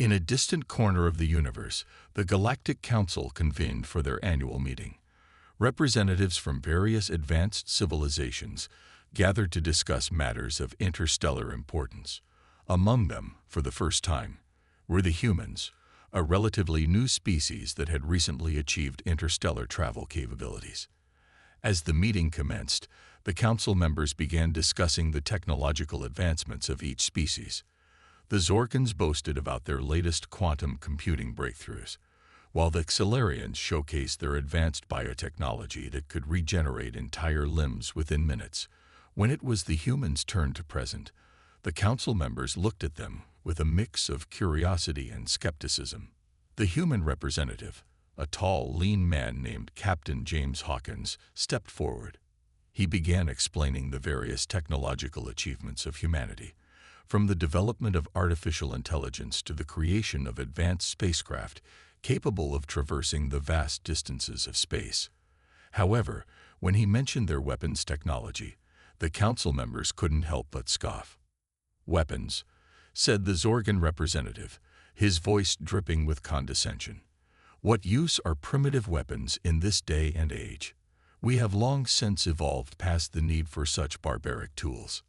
In a distant corner of the universe, the Galactic Council convened for their annual meeting. Representatives from various advanced civilizations gathered to discuss matters of interstellar importance. Among them, for the first time, were the humans, a relatively new species that had recently achieved interstellar travel capabilities. As the meeting commenced, the council members began discussing the technological advancements of each species. The Zorkans boasted about their latest quantum computing breakthroughs, while the Xilarians showcased their advanced biotechnology that could regenerate entire limbs within minutes. When it was the humans' turn to present, the council members looked at them with a mix of curiosity and skepticism. The human representative, a tall, lean man named Captain James Hawkins, stepped forward. He began explaining the various technological achievements of humanity, from the development of artificial intelligence to the creation of advanced spacecraft capable of traversing the vast distances of space. However, when he mentioned their weapons technology, the council members couldn't help but scoff. "Weapons," said the Zorgan representative, his voice dripping with condescension. "What use are primitive weapons in this day and age? We have long since evolved past the need for such barbaric tools."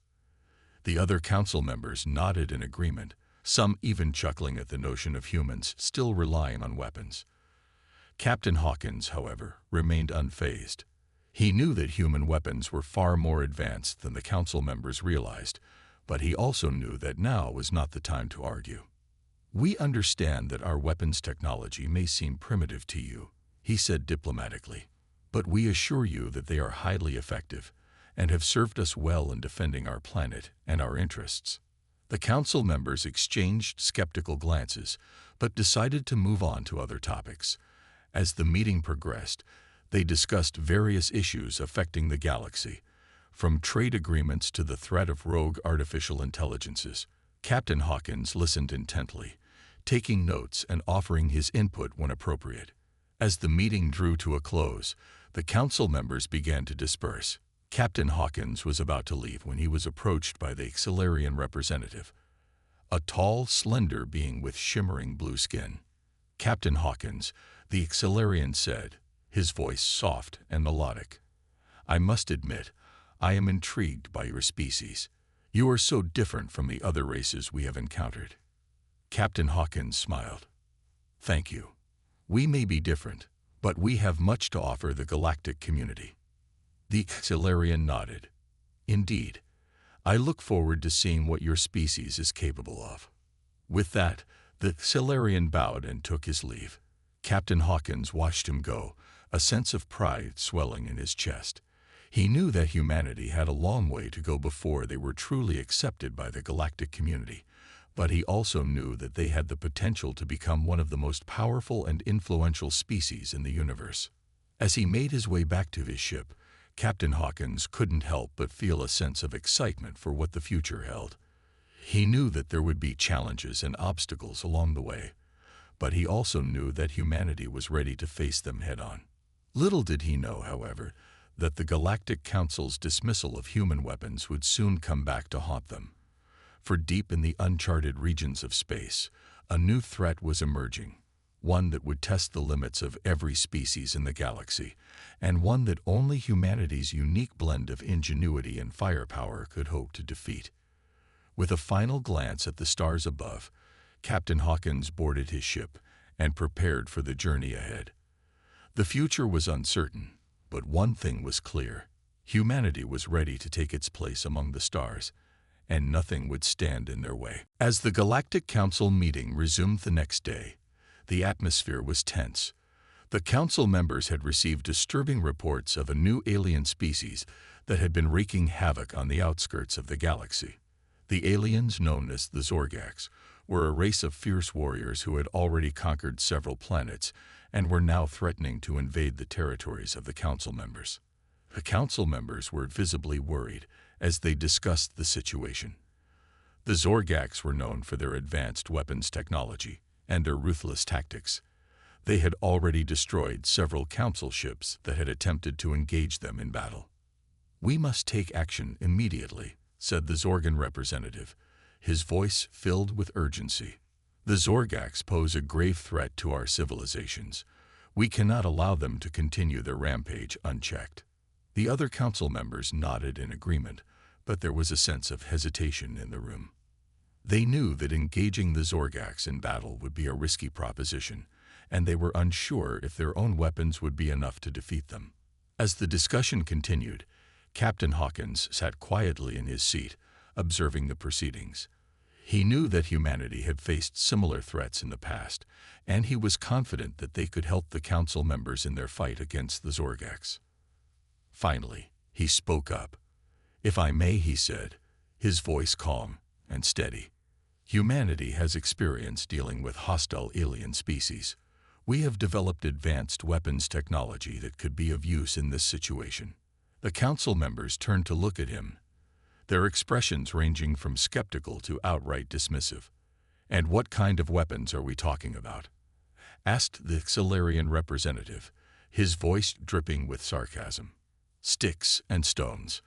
The other council members nodded in agreement, some even chuckling at the notion of humans still relying on weapons. Captain Hawkins, however, remained unfazed. He knew that human weapons were far more advanced than the council members realized, but he also knew that now was not the time to argue. "We understand that our weapons technology may seem primitive to you," he said diplomatically, "but we assure you that they are highly effective and have served us well in defending our planet and our interests." The council members exchanged skeptical glances, but decided to move on to other topics. As the meeting progressed, they discussed various issues affecting the galaxy, from trade agreements to the threat of rogue artificial intelligences. Captain Hawkins listened intently, taking notes and offering his input when appropriate. As the meeting drew to a close, the council members began to disperse. Captain Hawkins was about to leave when he was approached by the Xilarian representative, a tall, slender being with shimmering blue skin. "Captain Hawkins," the Xilarian said, his voice soft and melodic, "I must admit, I am intrigued by your species. You are so different from the other races we have encountered." Captain Hawkins smiled. "Thank you. We may be different, but we have much to offer the galactic community." The Xilarian nodded. "Indeed, I look forward to seeing what your species is capable of." With that, the Xilarian bowed and took his leave. Captain Hawkins watched him go, a sense of pride swelling in his chest. He knew that humanity had a long way to go before they were truly accepted by the galactic community, but he also knew that they had the potential to become one of the most powerful and influential species in the universe. As he made his way back to his ship, Captain Hawkins couldn't help but feel a sense of excitement for what the future held. He knew that there would be challenges and obstacles along the way, but he also knew that humanity was ready to face them head-on. Little did he know, however, that the Galactic Council's dismissal of human weapons would soon come back to haunt them. For deep in the uncharted regions of space, a new threat was emerging, one that would test the limits of every species in the galaxy, and one that only humanity's unique blend of ingenuity and firepower could hope to defeat. With a final glance at the stars above, Captain Hawkins boarded his ship and prepared for the journey ahead. The future was uncertain, but one thing was clear: humanity was ready to take its place among the stars, and nothing would stand in their way. As the Galactic Council meeting resumed the next day, the atmosphere was tense. The council members had received disturbing reports of a new alien species that had been wreaking havoc on the outskirts of the galaxy. The aliens, known as the Zorgax, were a race of fierce warriors who had already conquered several planets and were now threatening to invade the territories of the council members. The council members were visibly worried as they discussed the situation. The Zorgax were known for their advanced weapons technology and their ruthless tactics. They had already destroyed several council ships that had attempted to engage them in battle. "We must take action immediately," said the Zorgan representative, his voice filled with urgency. The Zorgax pose a grave threat to our civilizations. We cannot allow them to continue their rampage unchecked. The other council members nodded in agreement, but there was a sense of hesitation in the room. They knew that engaging the Zorgax in battle would be a risky proposition, and they were unsure if their own weapons would be enough to defeat them. As the discussion continued, Captain Hawkins sat quietly in his seat, observing the proceedings. He knew that humanity had faced similar threats in the past, and he was confident that they could help the council members in their fight against the Zorgax. Finally, he spoke up. "If I may," he said, his voice calm and steady. "Humanity has experience dealing with hostile alien species. We have developed advanced weapons technology that could be of use in this situation." The council members turned to look at him, their expressions ranging from skeptical to outright dismissive. "And what kind of weapons are we talking about?" asked the Xilarian representative, his voice dripping with sarcasm. "Sticks and stones."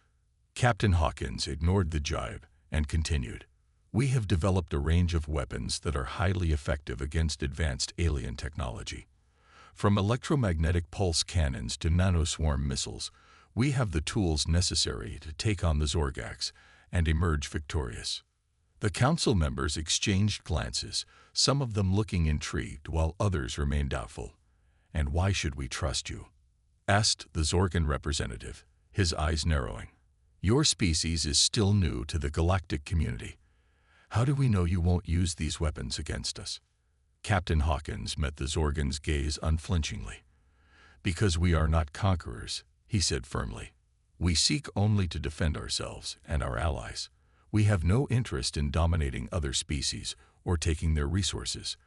Captain Hawkins ignored the jibe and continued. "We have developed a range of weapons that are highly effective against advanced alien technology. From electromagnetic pulse cannons to nanoswarm missiles, we have the tools necessary to take on the Zorgax and emerge victorious." The council members exchanged glances, some of them looking intrigued while others remained doubtful. "And why should we trust you?" asked the Zorgan representative, his eyes narrowing. "Your species is still new to the galactic community. How do we know you won't use these weapons against us?" Captain Hawkins met the Zorgan's gaze unflinchingly. "Because we are not conquerors," he said firmly. "We seek only to defend ourselves and our allies. We have no interest in dominating other species or taking their resources.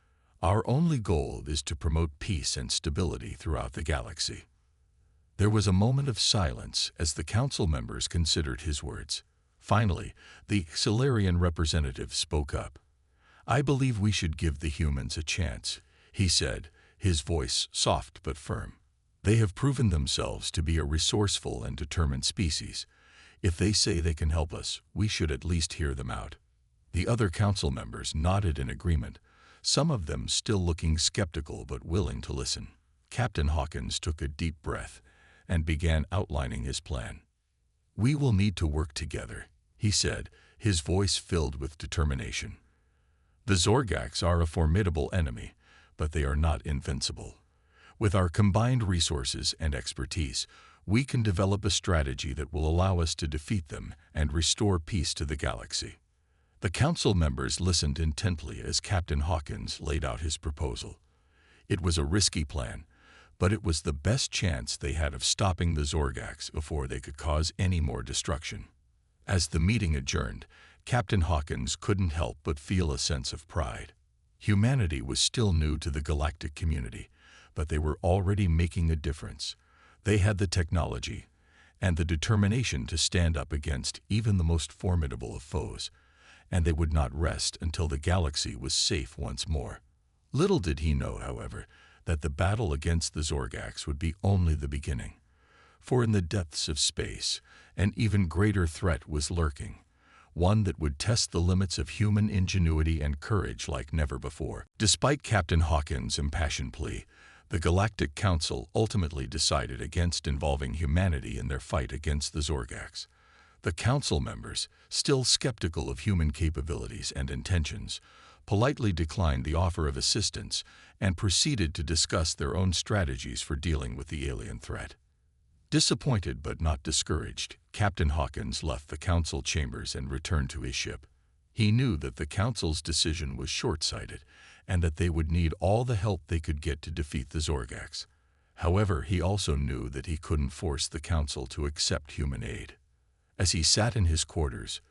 Our only goal is to promote peace and stability throughout the galaxy." There was a moment of silence as the council members considered his words. Finally, the Xilarian representative spoke up. "I believe we should give the humans a chance," he said, his voice soft but firm. "They have proven themselves to be a resourceful and determined species. If they say they can help us, we should at least hear them out." The other council members nodded in agreement, some of them still looking skeptical but willing to listen. Captain Hawkins took a deep breath and began outlining his plan. "We will need to work together," he said, his voice filled with determination. "The Zorgax are a formidable enemy, but they are not invincible. With our combined resources and expertise, we can develop a strategy that will allow us to defeat them and restore peace to the galaxy." The council members listened intently as Captain Hawkins laid out his proposal. It was a risky plan, but it was the best chance they had of stopping the Zorgax before they could cause any more destruction. As the meeting adjourned, Captain Hawkins couldn't help but feel a sense of pride. Humanity was still new to the galactic community, but they were already making a difference. They had the technology and the determination to stand up against even the most formidable of foes, and they would not rest until the galaxy was safe once more. Little did he know, however, that the battle against the Zorgax would be only the beginning. For in the depths of space, an even greater threat was lurking, one that would test the limits of human ingenuity and courage like never before. Despite Captain Hawkins' impassioned plea, the Galactic Council ultimately decided against involving humanity in their fight against the Zorgax. The council members, still skeptical of human capabilities and intentions, politely declined the offer of assistance and proceeded to discuss their own strategies for dealing with the alien threat. Disappointed but not discouraged, Captain Hawkins left the council chambers and returned to his ship. He knew that the council's decision was short-sighted and that they would need all the help they could get to defeat the Zorgax. However, he also knew that he couldn't force the council to accept human aid. As he sat in his quarters,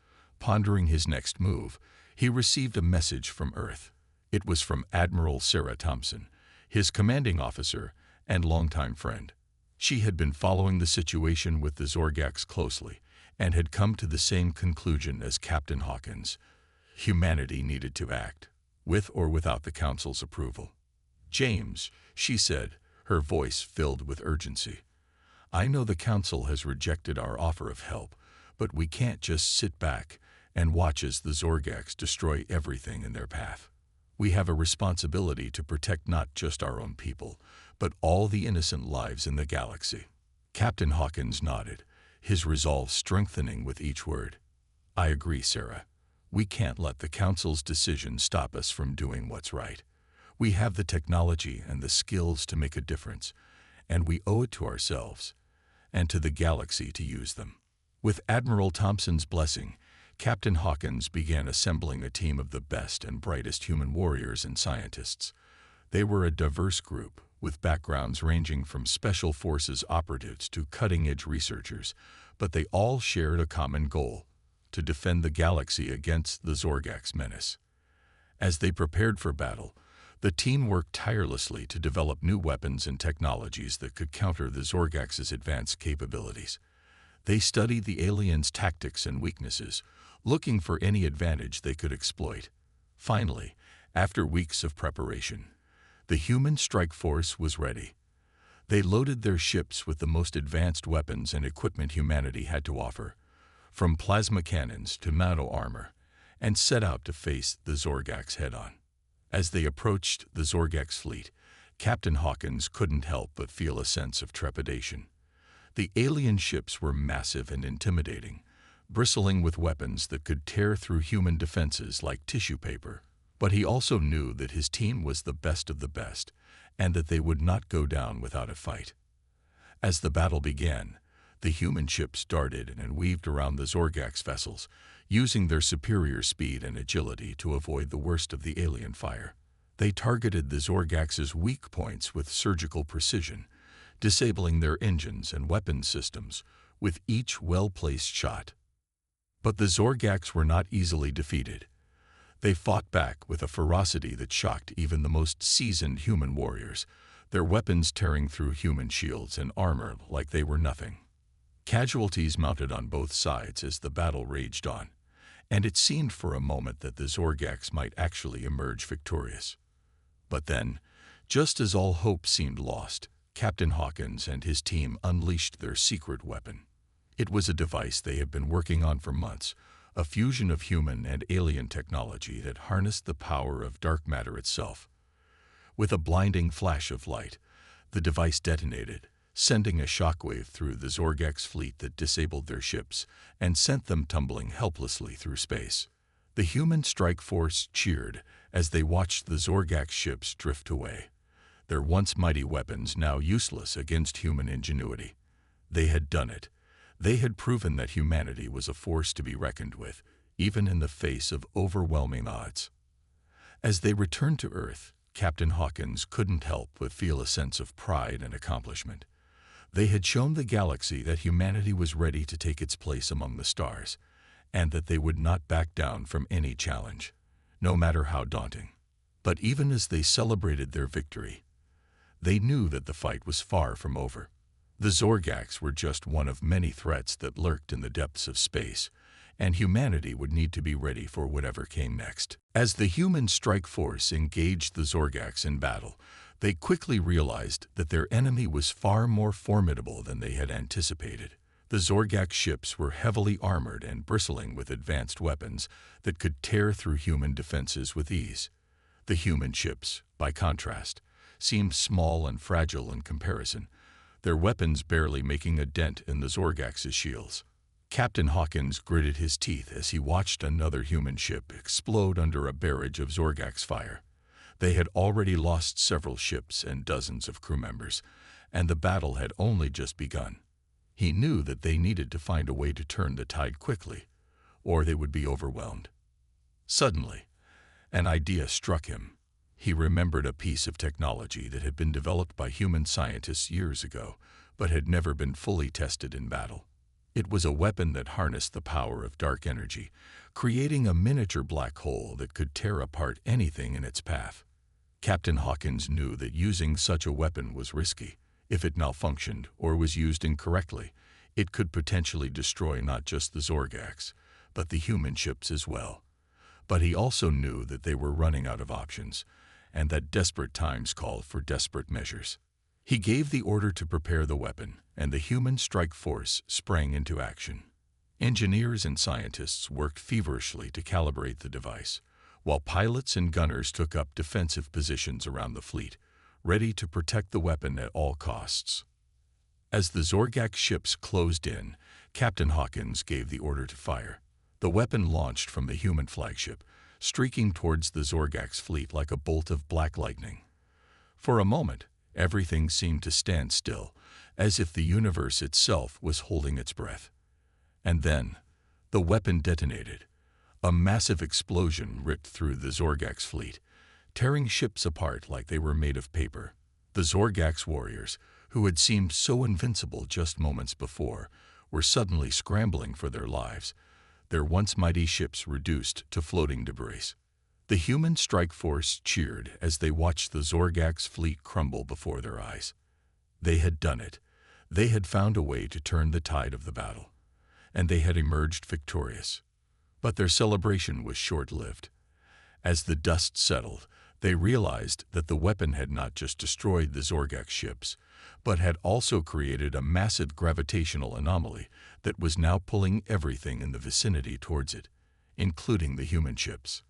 pondering his next move, he received a message from Earth. It was from Admiral Sarah Thompson, his commanding officer and longtime friend. She had been following the situation with the Zorgax closely and had come to the same conclusion as Captain Hawkins. Humanity needed to act, with or without the Council's approval. "James," she said, her voice filled with urgency, "I know the Council has rejected our offer of help, but we can't just sit back and watch as the Zorgax destroy everything in their path. We have a responsibility to protect not just our own people, but all the innocent lives in the galaxy." Captain Hawkins nodded, his resolve strengthening with each word. "I agree, Sarah. We can't let the Council's decision stop us from doing what's right. We have the technology and the skills to make a difference, and we owe it to ourselves and to the galaxy to use them." With Admiral Thompson's blessing, Captain Hawkins began assembling a team of the best and brightest human warriors and scientists. They were a diverse group, with backgrounds ranging from special forces operatives to cutting-edge researchers, but they all shared a common goal: to defend the galaxy against the Zorgax menace. As they prepared for battle, the team worked tirelessly to develop new weapons and technologies that could counter the Zorgax's advanced capabilities. They studied the aliens' tactics and weaknesses, looking for any advantage they could exploit. Finally, after weeks of preparation, the human strike force was ready. They loaded their ships with the most advanced weapons and equipment humanity had to offer, from plasma cannons to nano armor, and set out to face the Zorgax head-on. As they approached the Zorgax fleet, Captain Hawkins couldn't help but feel a sense of trepidation. The alien ships were massive and intimidating, bristling with weapons that could tear through human defenses like tissue paper. But he also knew that his team was the best of the best, and that they would not go down without a fight. As the battle began, the human ships darted and weaved around the Zorgax vessels, using their superior speed and agility to avoid the worst of the alien fire. They targeted the Zorgax's weak points with surgical precision, disabling their engines and weapons systems with each well-placed shot. But the Zorgax were not easily defeated. They fought back with a ferocity that shocked even the most seasoned human warriors, their weapons tearing through human shields and armor like they were nothing. Casualties mounted on both sides as the battle raged on, and it seemed for a moment that the Zorgax might actually emerge victorious. But then, just as all hope seemed lost, Captain Hawkins and his team unleashed their secret weapon. It was a device they had been working on for months, a fusion of human and alien technology that harnessed the power of dark matter itself. With a blinding flash of light, the device detonated, sending a shockwave through the Zorgax fleet that disabled their ships and sent them tumbling helplessly through space. The human strike force cheered as they watched the Zorgax ships drift away, their once mighty weapons now useless against human ingenuity. They had done it. They had proven that humanity was a force to be reckoned with, even in the face of overwhelming odds. As they returned to Earth, Captain Hawkins couldn't help but feel a sense of pride and accomplishment. They had shown the galaxy that humanity was ready to take its place among the stars, and that they would not back down from any challenge, no matter how daunting. But even as they celebrated their victory, they knew that the fight was far from over. The Zorgax were just one of many threats that lurked in the depths of space, and humanity would need to be ready for whatever came next. As the human strike force engaged the Zorgax in battle, they quickly realized that their enemy was far more formidable than they had anticipated. The Zorgax ships were heavily armored and bristling with advanced weapons that could tear through human defenses with ease. The human ships, by contrast, seemed small and fragile in comparison, their weapons barely making a dent in the Zorgax's shields. Captain Hawkins gritted his teeth as he watched another human ship explode under a barrage of Zorgax fire. They had already lost several ships and dozens of crew members, and the battle had only just begun. He knew that they needed to find a way to turn the tide quickly, or they would be overwhelmed. Suddenly, an idea struck him. He remembered a piece of technology that had been developed by human scientists years ago, but had never been fully tested in battle. It was a weapon that harnessed the power of dark energy, creating a miniature black hole that could tear apart anything in its path. Captain Hawkins knew that using such a weapon was risky. If it malfunctioned or was used incorrectly, it could potentially destroy not just the Zorgax, but the human ships as well. But he also knew that they were running out of options, and that desperate times called for desperate measures. He gave the order to prepare the weapon, and the human strike force sprang into action. Engineers and scientists worked feverishly to calibrate the device, while pilots and gunners took up defensive positions around the fleet, ready to protect the weapon at all costs. As the Zorgak ships closed in, Captain Hawkins gave the order to fire. The weapon launched from the human flagship, streaking towards the Zorgak's fleet like a bolt of black lightning. For a moment, everything seemed to stand still, as if the universe itself was holding its breath. And then, the weapon detonated. A massive explosion ripped through the Zorgak's fleet, tearing ships apart like they were made of paper. The Zorgak's warriors, who had seemed so invincible just moments before, were suddenly scrambling for their lives, their once mighty ships reduced to floating debris. The human strike force cheered as they watched the Zorgak's fleet crumble before their eyes. They had done it. They had found a way to turn the tide of the battle, and they had emerged victorious. But their celebration was short-lived. As the dust settled, they realized that the weapon had not just destroyed the Zorgak ships, but had also created a massive gravitational anomaly that was now pulling everything in the vicinity towards it, including the human ships.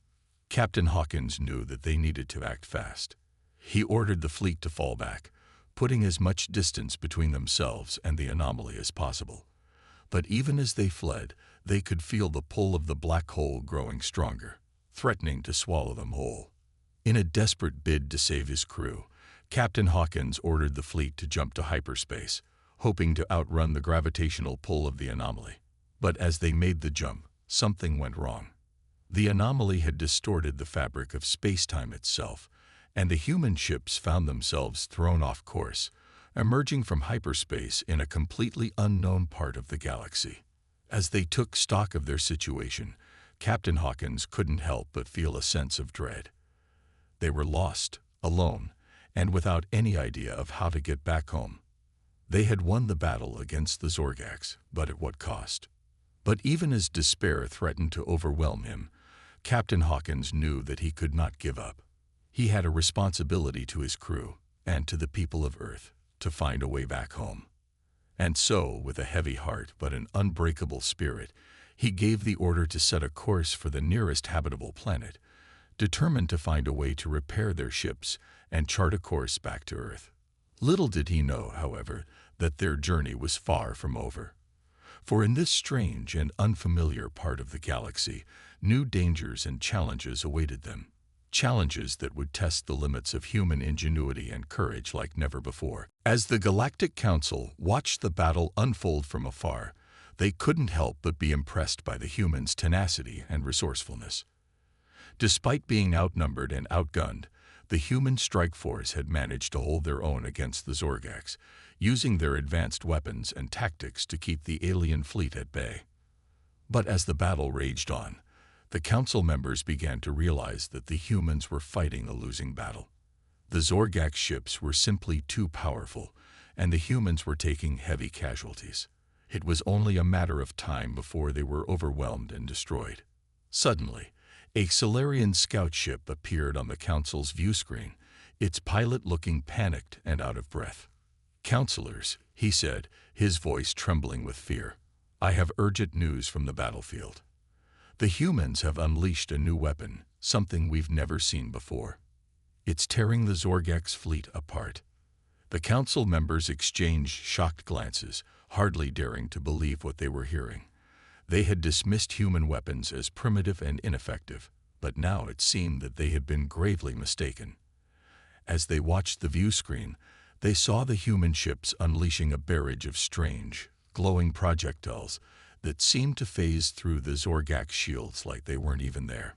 Captain Hawkins knew that they needed to act fast. He ordered the fleet to fall back, putting as much distance between themselves and the anomaly as possible. But even as they fled, they could feel the pull of the black hole growing stronger, threatening to swallow them whole. In a desperate bid to save his crew, Captain Hawkins ordered the fleet to jump to hyperspace, hoping to outrun the gravitational pull of the anomaly. But as they made the jump, something went wrong. The anomaly had distorted the fabric of space-time itself, and the human ships found themselves thrown off course, emerging from hyperspace in a completely unknown part of the galaxy. As they took stock of their situation, Captain Hawkins couldn't help but feel a sense of dread. They were lost, alone, and without any idea of how to get back home. They had won the battle against the Zorgaks, but at what cost? But even as despair threatened to overwhelm him, Captain Hawkins knew that he could not give up. He had a responsibility to his crew and to the people of Earth to find a way back home. And so, with a heavy heart but an unbreakable spirit, he gave the order to set a course for the nearest habitable planet, determined to find a way to repair their ships and chart a course back to Earth. Little did he know, however, that their journey was far from over. For in this strange and unfamiliar part of the galaxy, new dangers and challenges awaited them. Challenges that would test the limits of human ingenuity and courage like never before. As the Galactic Council watched the battle unfold from afar, they couldn't help but be impressed by the humans' tenacity and resourcefulness. Despite being outnumbered and outgunned, the human strike force had managed to hold their own against the Zorgaks, using their advanced weapons and tactics to keep the alien fleet at bay. But as the battle raged on, the council members began to realize that the humans were fighting a losing battle. The Zorgak ships were simply too powerful, and the humans were taking heavy casualties. It was only a matter of time before they were overwhelmed and destroyed. Suddenly, a Solarian scout ship appeared on the council's view screen, its pilot looking panicked and out of breath. "Counselors," he said, his voice trembling with fear, "I have urgent news from the battlefield. The humans have unleashed a new weapon, something we've never seen before. It's tearing the Zorgak's fleet apart." The council members exchanged shocked glances, hardly daring to believe what they were hearing. They had dismissed human weapons as primitive and ineffective, but now it seemed that they had been gravely mistaken. As they watched the view screen, they saw the human ships unleashing a barrage of strange, glowing projectiles that seemed to phase through the Zorgak shields like they weren't even there.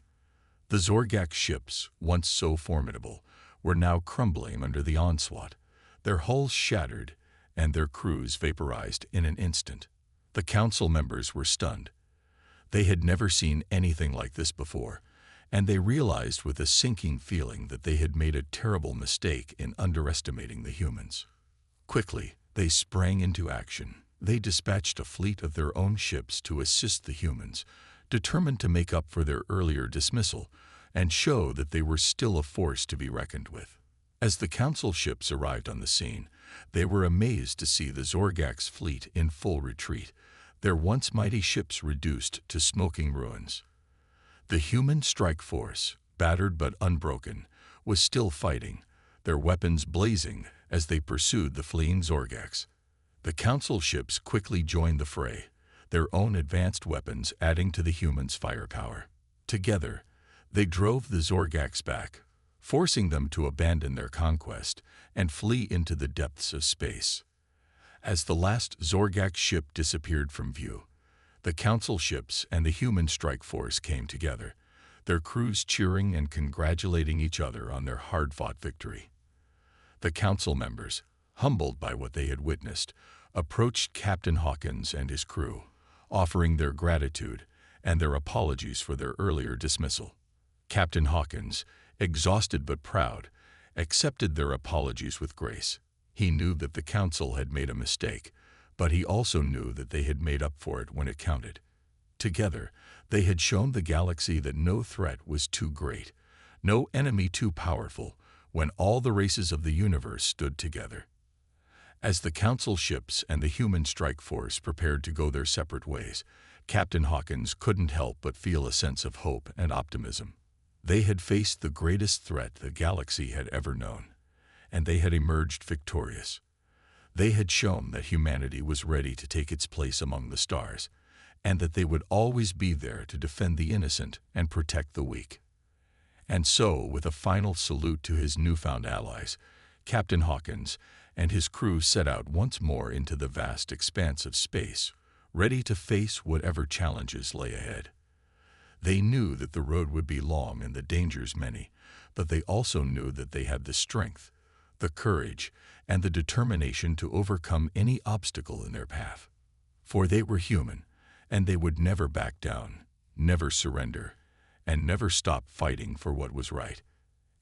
The Zorgak ships, once so formidable, were now crumbling under the onslaught, their hulls shattered and their crews vaporized in an instant. The council members were stunned. They had never seen anything like this before, and they realized with a sinking feeling that they had made a terrible mistake in underestimating the humans. Quickly, they sprang into action. They dispatched a fleet of their own ships to assist the humans, determined to make up for their earlier dismissal and show that they were still a force to be reckoned with. As the council ships arrived on the scene, they were amazed to see the Zorgak's fleet in full retreat, their once mighty ships reduced to smoking ruins. The human strike force, battered but unbroken, was still fighting, their weapons blazing as they pursued the fleeing Zorgax. The Council ships quickly joined the fray, their own advanced weapons adding to the humans' firepower. Together, they drove the Zorgax back, forcing them to abandon their conquest and flee into the depths of space. As the last Zorgax ship disappeared from view, the Council ships and the human strike force came together, their crews cheering and congratulating each other on their hard-fought victory. The Council members, humbled by what they had witnessed, approached Captain Hawkins and his crew, offering their gratitude and their apologies for their earlier dismissal. Captain Hawkins, exhausted but proud, accepted their apologies with grace. He knew that the Council had made a mistake, but he also knew that they had made up for it when it counted. Together, they had shown the galaxy that no threat was too great, no enemy too powerful, when all the races of the universe stood together. As the Council ships and the human strike force prepared to go their separate ways, Captain Hawkins couldn't help but feel a sense of hope and optimism. They had faced the greatest threat the galaxy had ever known, and they had emerged victorious. They had shown that humanity was ready to take its place among the stars, and that they would always be there to defend the innocent and protect the weak. And so, with a final salute to his newfound allies, Captain Hawkins and his crew set out once more into the vast expanse of space, ready to face whatever challenges lay ahead. They knew that the road would be long and the dangers many, but they also knew that they had the strength, the courage, and the determination to overcome any obstacle in their path. For they were human, and they would never back down, never surrender, and never stop fighting for what was right.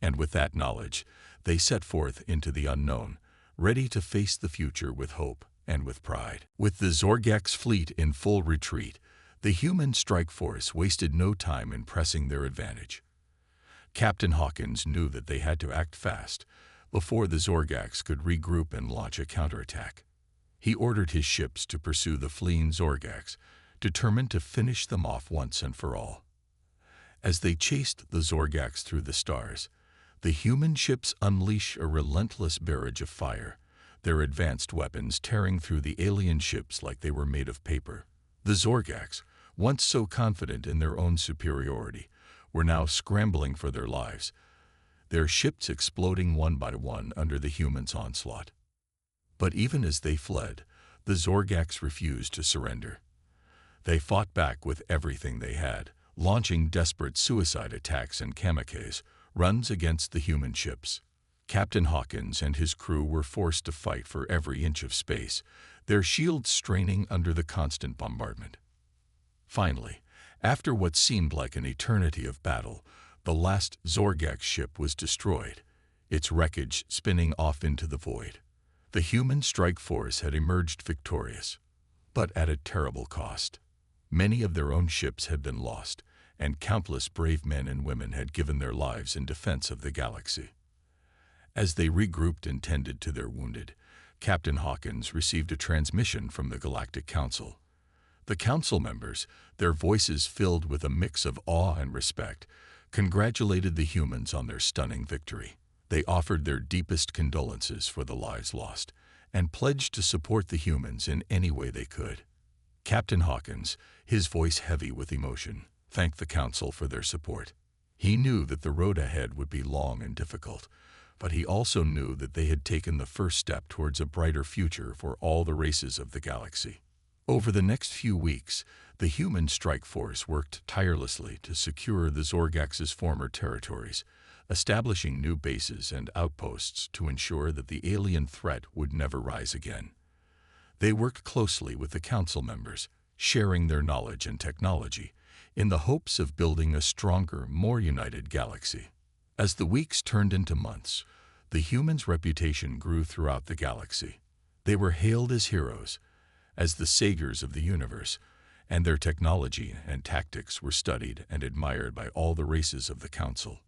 And with that knowledge, they set forth into the unknown, ready to face the future with hope and with pride. With the Zorgax fleet in full retreat, the human strike force wasted no time in pressing their advantage. Captain Hawkins knew that they had to act fast before the Zorgax could regroup and launch a counterattack. He ordered his ships to pursue the fleeing Zorgax, determined to finish them off once and for all. As they chased the Zorgax through the stars, the human ships unleashed a relentless barrage of fire, their advanced weapons tearing through the alien ships like they were made of paper. The Zorgax, once so confident in their own superiority, were now scrambling for their lives, their ships exploding one by one under the humans' onslaught. But even as they fled, the Zorgax refused to surrender. They fought back with everything they had, launching desperate suicide attacks and kamikaze runs against the human ships. Captain Hawkins and his crew were forced to fight for every inch of space, their shields straining under the constant bombardment. Finally, after what seemed like an eternity of battle, the last Zorgax ship was destroyed, its wreckage spinning off into the void. The human strike force had emerged victorious, but at a terrible cost. Many of their own ships had been lost, and countless brave men and women had given their lives in defense of the galaxy. As they regrouped and tended to their wounded, Captain Hawkins received a transmission from the Galactic Council. The Council members, their voices filled with a mix of awe and respect, congratulated the humans on their stunning victory. They offered their deepest condolences for the lives lost, and pledged to support the humans in any way they could. Captain Hawkins, his voice heavy with emotion, thanked the Council for their support. He knew that the road ahead would be long and difficult, but he also knew that they had taken the first step towards a brighter future for all the races of the galaxy. Over the next few weeks, the human strike force worked tirelessly to secure the Zorgax's former territories, establishing new bases and outposts to ensure that the alien threat would never rise again. They worked closely with the Council members, sharing their knowledge and technology, in the hopes of building a stronger, more united galaxy. As the weeks turned into months, the humans' reputation grew throughout the galaxy. They were hailed as heroes, as the saviors of the universe, and their technology and tactics were studied and admired by all the races of the Council.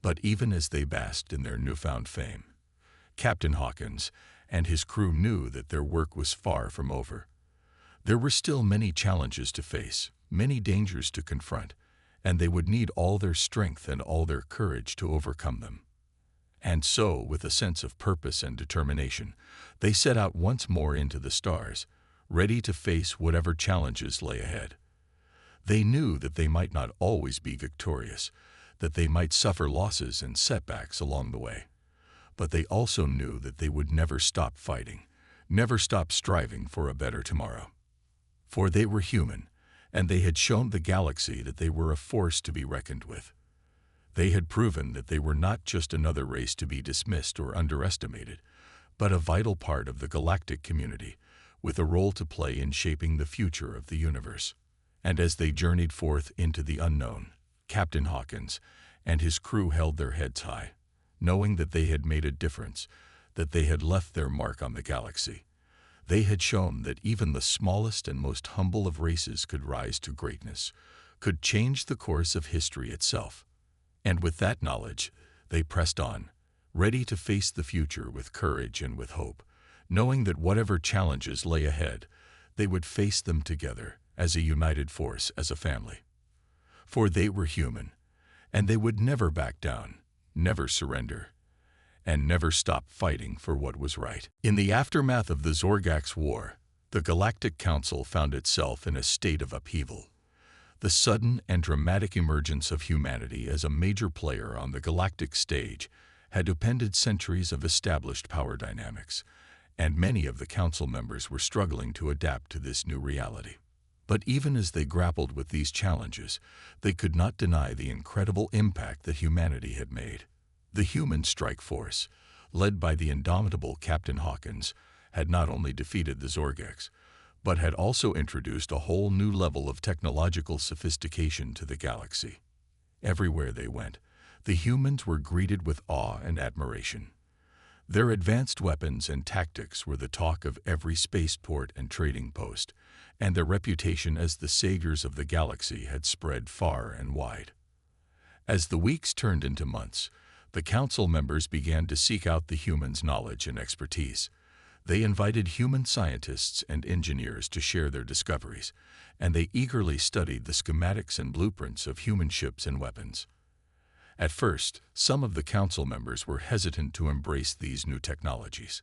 But even as they basked in their newfound fame, Captain Hawkins and his crew knew that their work was far from over. There were still many challenges to face, many dangers to confront, and they would need all their strength and all their courage to overcome them. And so, with a sense of purpose and determination, they set out once more into the stars, ready to face whatever challenges lay ahead. They knew that they might not always be victorious, that they might suffer losses and setbacks along the way. But they also knew that they would never stop fighting, never stop striving for a better tomorrow. For they were human, and they had shown the galaxy that they were a force to be reckoned with. They had proven that they were not just another race to be dismissed or underestimated, but a vital part of the galactic community, with a role to play in shaping the future of the universe. And as they journeyed forth into the unknown, Captain Hawkins and his crew held their heads high, knowing that they had made a difference, that they had left their mark on the galaxy. They had shown that even the smallest and most humble of races could rise to greatness, could change the course of history itself. And with that knowledge, they pressed on, ready to face the future with courage and with hope, knowing that whatever challenges lay ahead, they would face them together as a united force, as a family. For they were human, and they would never back down, never surrender, and never stop fighting for what was right. In the aftermath of the Zorgax War, the Galactic Council found itself in a state of upheaval. The sudden and dramatic emergence of humanity as a major player on the galactic stage had upended centuries of established power dynamics, and many of the council members were struggling to adapt to this new reality. But even as they grappled with these challenges, they could not deny the incredible impact that humanity had made. The human strike force, led by the indomitable Captain Hawkins, had not only defeated the Zorgax, but had also introduced a whole new level of technological sophistication to the galaxy. Everywhere they went, the humans were greeted with awe and admiration. Their advanced weapons and tactics were the talk of every spaceport and trading post, and their reputation as the saviors of the galaxy had spread far and wide. As the weeks turned into months, the council members began to seek out the humans' knowledge and expertise. They invited human scientists and engineers to share their discoveries, and they eagerly studied the schematics and blueprints of human ships and weapons. At first, some of the council members were hesitant to embrace these new technologies.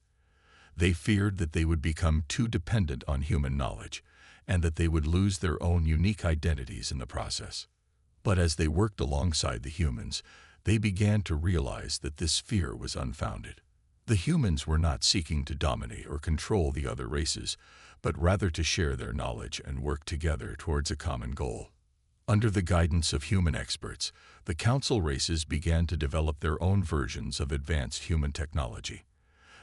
They feared that they would become too dependent on human knowledge, and that they would lose their own unique identities in the process. But as they worked alongside the humans, they began to realize that this fear was unfounded. The humans were not seeking to dominate or control the other races, but rather to share their knowledge and work together towards a common goal. Under the guidance of human experts, the council races began to develop their own versions of advanced human technology.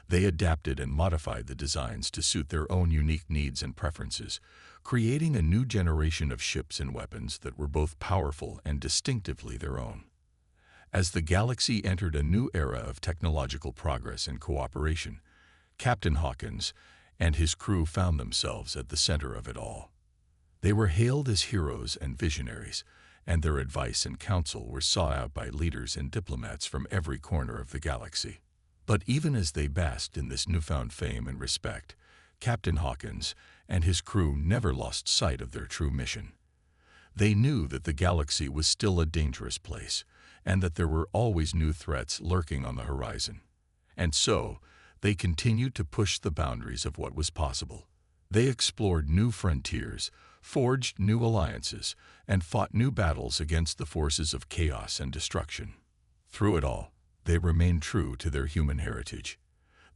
They adapted and modified the designs to suit their own unique needs and preferences, creating a new generation of ships and weapons that were both powerful and distinctively their own. As the galaxy entered a new era of technological progress and cooperation, Captain Hawkins and his crew found themselves at the center of it all. They were hailed as heroes and visionaries, and their advice and counsel were sought out by leaders and diplomats from every corner of the galaxy. But even as they basked in this newfound fame and respect, Captain Hawkins and his crew never lost sight of their true mission. They knew that the galaxy was still a dangerous place, and that there were always new threats lurking on the horizon. And so, they continued to push the boundaries of what was possible. They explored new frontiers, forged new alliances, and fought new battles against the forces of chaos and destruction. Through it all, they remained true to their human heritage.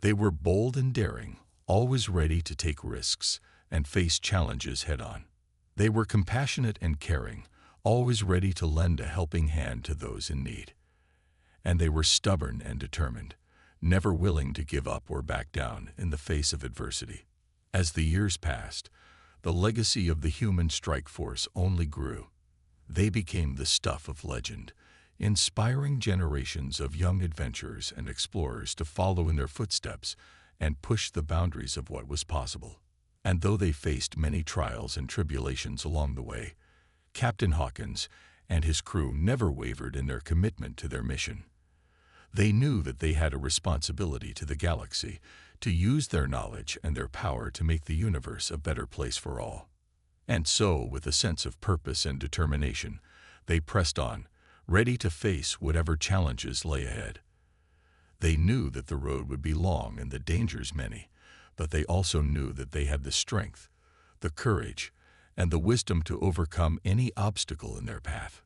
They were bold and daring, always ready to take risks and face challenges head-on. They were compassionate and caring, always ready to lend a helping hand to those in need. And they were stubborn and determined, never willing to give up or back down in the face of adversity. As the years passed, the legacy of the human strike force only grew. They became the stuff of legend, inspiring generations of young adventurers and explorers to follow in their footsteps and push the boundaries of what was possible. And though they faced many trials and tribulations along the way, Captain Hawkins and his crew never wavered in their commitment to their mission. They knew that they had a responsibility to the galaxy, to use their knowledge and their power to make the universe a better place for all. And so, with a sense of purpose and determination, They pressed on, ready to face whatever challenges lay ahead. They knew that the road would be long and the dangers many, but they also knew that they had the strength, the courage, and the wisdom to overcome any obstacle in their path.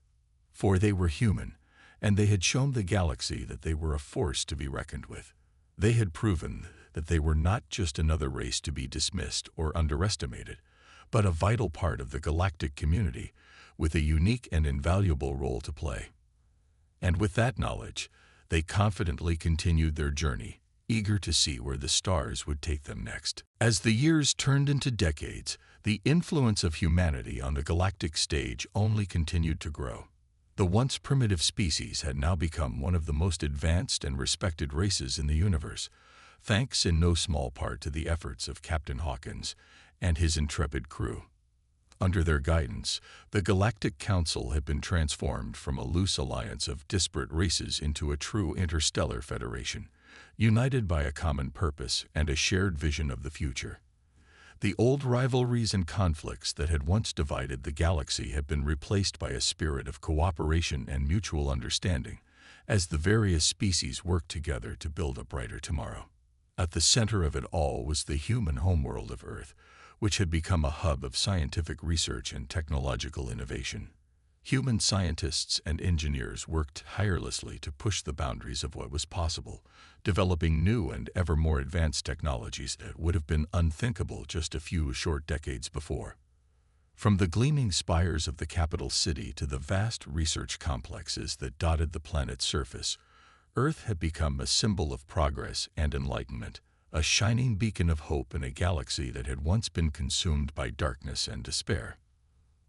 For they were human, and they had shown the galaxy that they were a force to be reckoned with. They had proven that they were not just another race to be dismissed or underestimated, but a vital part of the galactic community with a unique and invaluable role to play. And with that knowledge, they confidently continued their journey, eager to see where the stars would take them next. As the years turned into decades, the influence of humanity on the galactic stage only continued to grow. The once primitive species had now become one of the most advanced and respected races in the universe, thanks in no small part to the efforts of Captain Hawkins and his intrepid crew. Under their guidance, the Galactic Council had been transformed from a loose alliance of disparate races into a true interstellar federation, united by a common purpose and a shared vision of the future. The old rivalries and conflicts that had once divided the galaxy had been replaced by a spirit of cooperation and mutual understanding, as the various species worked together to build a brighter tomorrow. At the center of it all was the human homeworld of Earth, which had become a hub of scientific research and technological innovation. Human scientists and engineers worked tirelessly to push the boundaries of what was possible, developing new and ever more advanced technologies that would have been unthinkable just a few short decades before. From the gleaming spires of the capital city to the vast research complexes that dotted the planet's surface, Earth had become a symbol of progress and enlightenment, a shining beacon of hope in a galaxy that had once been consumed by darkness and despair.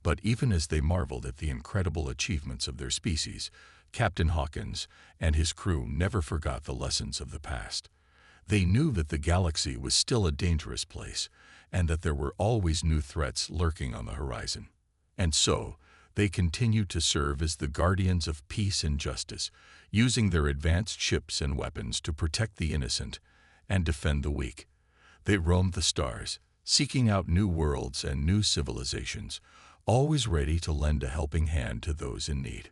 But even as they marveled at the incredible achievements of their species, Captain Hawkins and his crew never forgot the lessons of the past. They knew that the galaxy was still a dangerous place, and that there were always new threats lurking on the horizon. And so, they continued to serve as the guardians of peace and justice, using their advanced ships and weapons to protect the innocent and defend the weak. They roamed the stars, seeking out new worlds and new civilizations, always ready to lend a helping hand to those in need.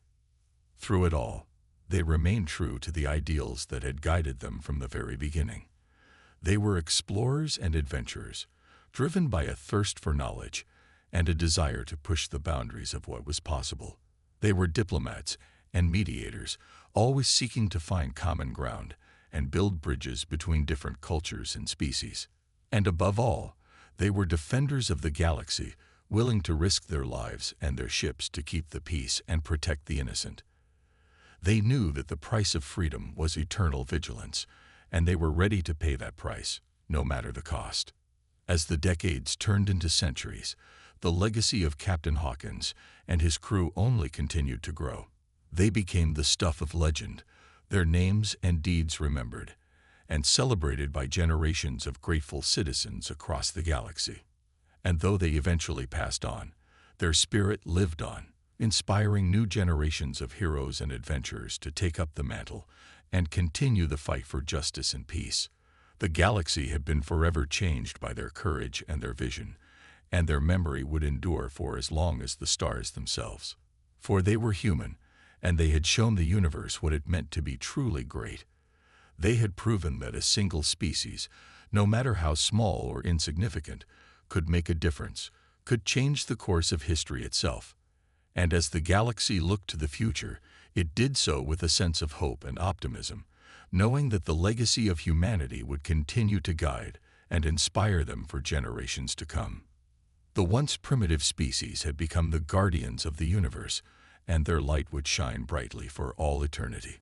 Through it all, they remained true to the ideals that had guided them from the very beginning. They were explorers and adventurers, driven by a thirst for knowledge and a desire to push the boundaries of what was possible. They were diplomats and mediators, always seeking to find common ground and build bridges between different cultures and species. And above all, they were defenders of the galaxy, willing to risk their lives and their ships to keep the peace and protect the innocent. They knew that the price of freedom was eternal vigilance, and they were ready to pay that price, no matter the cost. As the decades turned into centuries, the legacy of Captain Hawkins and his crew only continued to grow. They became the stuff of legend, their names and deeds remembered, and celebrated by generations of grateful citizens across the galaxy. And though they eventually passed on, their spirit lived on, inspiring new generations of heroes and adventurers to take up the mantle and continue the fight for justice and peace. The galaxy had been forever changed by their courage and their vision, and their memory would endure for as long as the stars themselves. For they were human, and they had shown the universe what it meant to be truly great. They had proven that a single species, no matter how small or insignificant, could make a difference, could change the course of history itself. And as the galaxy looked to the future, it did so with a sense of hope and optimism, knowing that the legacy of humanity would continue to guide and inspire them for generations to come. The once primitive species had become the guardians of the universe, and their light would shine brightly for all eternity.